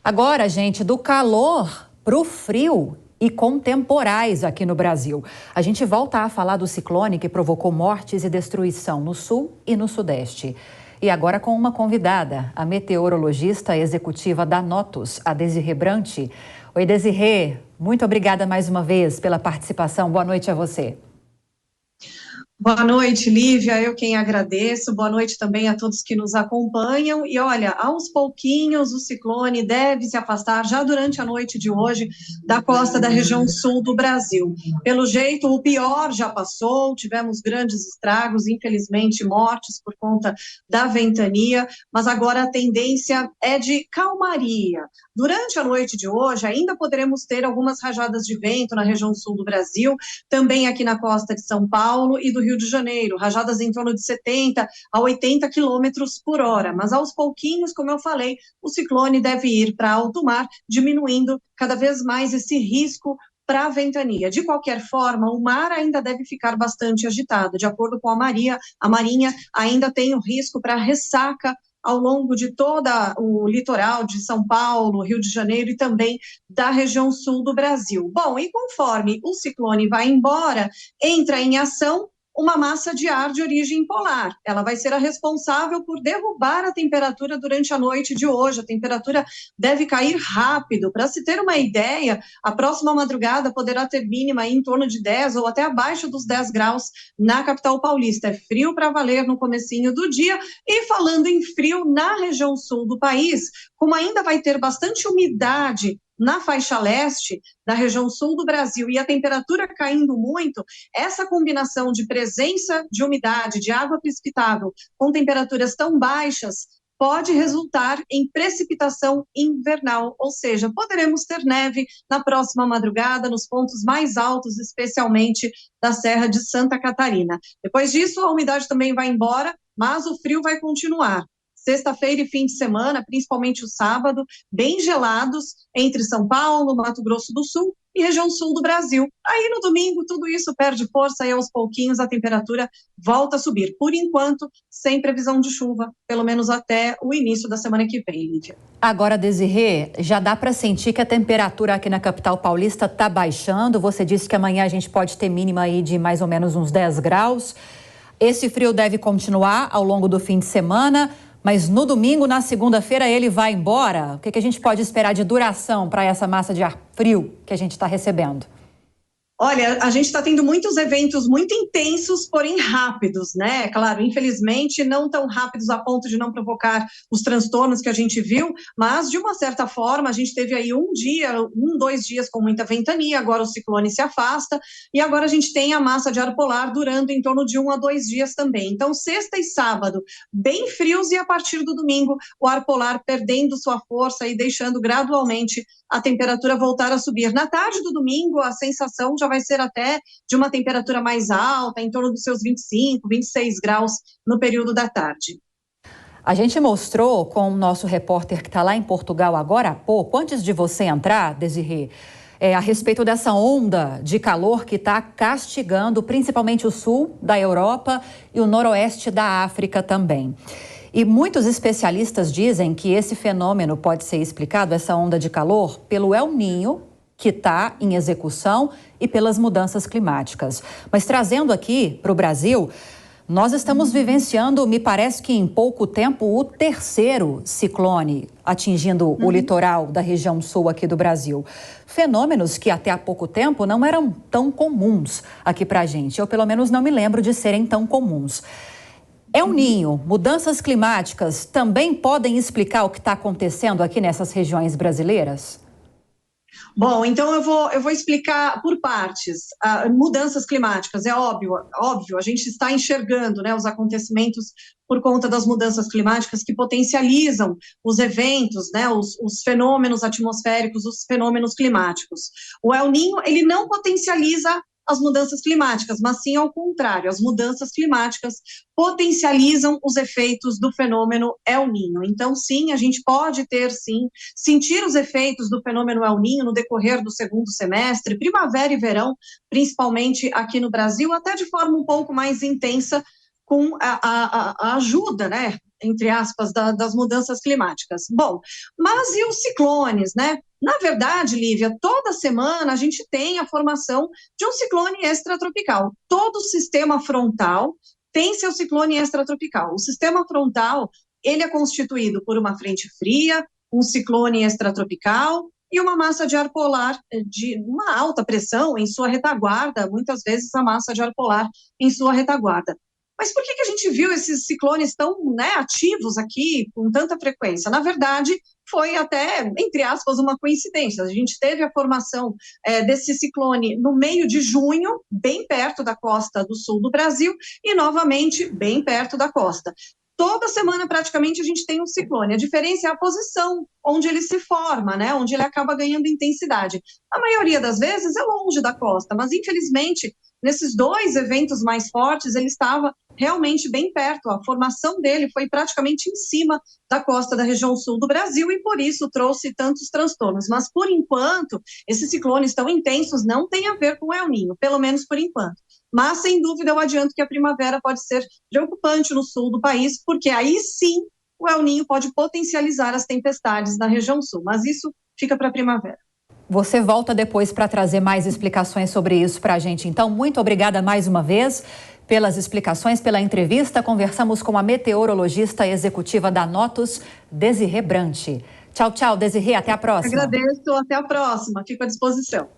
Agora, gente, do calor para o frio e com temporais aqui no Brasil. A gente volta a falar do ciclone que provocou mortes e destruição no sul e no sudeste. E agora com uma convidada, a meteorologista executiva da Notus, a Desirê Brant. Oi, Desirê, muito obrigada mais uma vez pela participação. Boa noite a você. Boa noite, Lívia, eu quem agradeço, boa noite também a todos que nos acompanham, e olha, aos pouquinhos o ciclone deve se afastar já durante a noite de hoje da costa da região sul do Brasil. Pelo jeito, o pior já passou, tivemos grandes estragos, infelizmente mortes por conta da ventania, mas agora a tendência é de calmaria. Durante a noite de hoje ainda poderemos ter algumas rajadas de vento na região sul do Brasil, também aqui na costa de São Paulo e do Rio de Janeiro, rajadas em torno de 70 a 80 quilômetros por hora, mas aos pouquinhos, como eu falei, o ciclone deve ir para alto mar, diminuindo cada vez mais esse risco para a ventania. De qualquer forma, o mar ainda deve ficar bastante agitado. De acordo com a Marinha ainda tem o risco para ressaca ao longo de todo o litoral de São Paulo, Rio de Janeiro e também da região sul do Brasil. Bom, e conforme o ciclone vai embora, entra em ação uma massa de ar de origem polar. Ela vai ser a responsável por derrubar a temperatura durante a noite de hoje. A temperatura deve cair rápido. Para se ter uma ideia, a próxima madrugada poderá ter mínima em torno de 10 ou até abaixo dos 10 graus na capital paulista. É frio para valer no comecinho do dia. E falando em frio, na região sul do país, como ainda vai ter bastante umidade na faixa leste da região sul do Brasil e a temperatura caindo muito, essa combinação de presença de umidade, de água precipitável, com temperaturas tão baixas, pode resultar em precipitação invernal, ou seja, poderemos ter neve na próxima madrugada, nos pontos mais altos, especialmente da Serra de Santa Catarina. Depois disso, a umidade também vai embora, mas o frio vai continuar. Sexta-feira e fim de semana, principalmente o sábado, bem gelados entre São Paulo, Mato Grosso do Sul e região sul do Brasil. Aí no domingo tudo isso perde força e aos pouquinhos a temperatura volta a subir. Por enquanto, sem previsão de chuva, pelo menos até o início da semana que vem, Lídia. Agora, Desirê, já dá para sentir que a temperatura aqui na capital paulista está baixando. Você disse que amanhã a gente pode ter mínima aí de mais ou menos uns 10 graus. Esse frio deve continuar ao longo do fim de semana. Mas no domingo, na segunda-feira, ele vai embora? O que a gente pode esperar de duração para essa massa de ar frio que a gente está recebendo? Olha, a gente está tendo muitos eventos muito intensos, porém rápidos, né? Claro, infelizmente, não tão rápidos a ponto de não provocar os transtornos que a gente viu, mas, de uma certa forma, a gente teve aí dois dias com muita ventania, agora o ciclone se afasta, e agora a gente tem a massa de ar polar durando em torno de 1 a 2 dias também. Então, sexta e sábado, bem frios, e a partir do domingo, o ar polar perdendo sua força e deixando gradualmente a temperatura voltar a subir. Na tarde do domingo, a sensação já vai ser até de uma temperatura mais alta, em torno dos seus 25, 26 graus no período da tarde. A gente mostrou com o nosso repórter que está lá em Portugal agora há pouco, antes de você entrar, Desirê, a respeito dessa onda de calor que está castigando principalmente o sul da Europa e o noroeste da África também. E muitos especialistas dizem que esse fenômeno pode ser explicado, essa onda de calor, pelo El Niño, que está em execução, e pelas mudanças climáticas. Mas trazendo aqui para o Brasil, nós estamos vivenciando, me parece que em pouco tempo, o terceiro ciclone atingindo o litoral da região sul aqui do Brasil. Fenômenos que até há pouco tempo não eram tão comuns aqui para a gente. Eu, pelo menos, não me lembro de serem tão comuns. El Niño, mudanças climáticas também podem explicar o que está acontecendo aqui nessas regiões brasileiras? Bom, então eu vou explicar por partes. Mudanças climáticas, é óbvio, a gente está enxergando, né, os acontecimentos por conta das mudanças climáticas que potencializam os eventos, né, os fenômenos atmosféricos, os fenômenos climáticos. O El Niño, ele não potencializa as mudanças climáticas, mas sim ao contrário, as mudanças climáticas potencializam os efeitos do fenômeno El Niño. Então, sim, a gente pode sentir os efeitos do fenômeno El Niño no decorrer do segundo semestre, primavera e verão, principalmente aqui no Brasil, até de forma um pouco mais intensa, com a ajuda, né, entre aspas, das mudanças climáticas. Bom, mas e os ciclones, né? Na verdade, Lívia, toda semana a gente tem a formação de um ciclone extratropical. Todo o sistema frontal tem seu ciclone extratropical. O sistema frontal, ele é constituído por uma frente fria, um ciclone extratropical e uma massa de ar polar de uma alta pressão em sua retaguarda, muitas vezes a massa de ar polar em sua retaguarda. Mas por que a gente viu esses ciclones tão, né, ativos aqui, com tanta frequência? Na verdade, foi até, entre aspas, uma coincidência. A gente teve a formação desse ciclone no meio de junho, bem perto da costa do sul do Brasil, e novamente bem perto da costa. Toda semana, praticamente, a gente tem um ciclone. A diferença é a posição onde ele se forma, né? Onde ele acaba ganhando intensidade. A maioria das vezes é longe da costa, mas, infelizmente, nesses dois eventos mais fortes, ele estava realmente bem perto. A formação dele foi praticamente em cima da costa da região sul do Brasil e, por isso, trouxe tantos transtornos. Mas, por enquanto, esses ciclones tão intensos não têm a ver com o El Niño, pelo menos por enquanto. Mas, sem dúvida, eu adianto que a primavera pode ser preocupante no sul do país, porque aí sim o El Niño pode potencializar as tempestades na região sul, mas isso fica para a primavera. Você volta depois para trazer mais explicações sobre isso para a gente. Então, muito obrigada mais uma vez pelas explicações, pela entrevista. Conversamos com a meteorologista executiva da Notus, Desirê Brant. Tchau, tchau, Desirê. Até a próxima. Agradeço. Até a próxima. Fico à disposição.